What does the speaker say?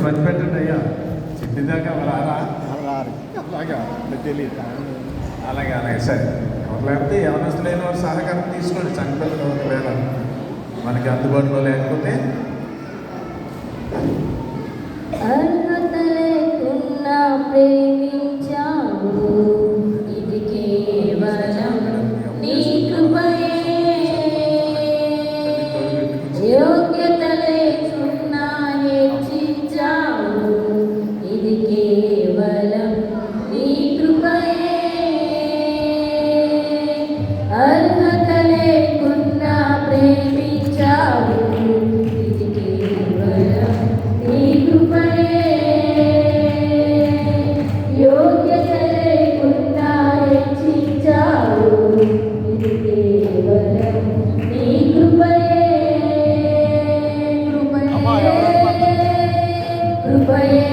పని పెట్టండి అయ్యా, చెప్పిందాకా రారా. అలాగా తెలియదు. అలాగే అలాగే సరే. ఎవరు లేకపోతే యవనస్తులైన వారు సహకారం తీసుకోండి. సంఘటనలు ఒకవేళ మనకి అందుబాటులో లేకపోతే. అర్హత లేకున్నా ప్రేమించావు, ఇది కేవలం నీ కృపయే. యోగ్యత లేకున్నా హెచ్చించావు, ఇది కేవలం నీ కృపయే. అర్హత లేకున్నా ప్రేమించావు, ఇది కేవలం నీ కృపయే. యోగ్యత లేకున్నా హెచ్చించావు, ఇది కేవలం నీ కృపయే. కృపయే కృపయే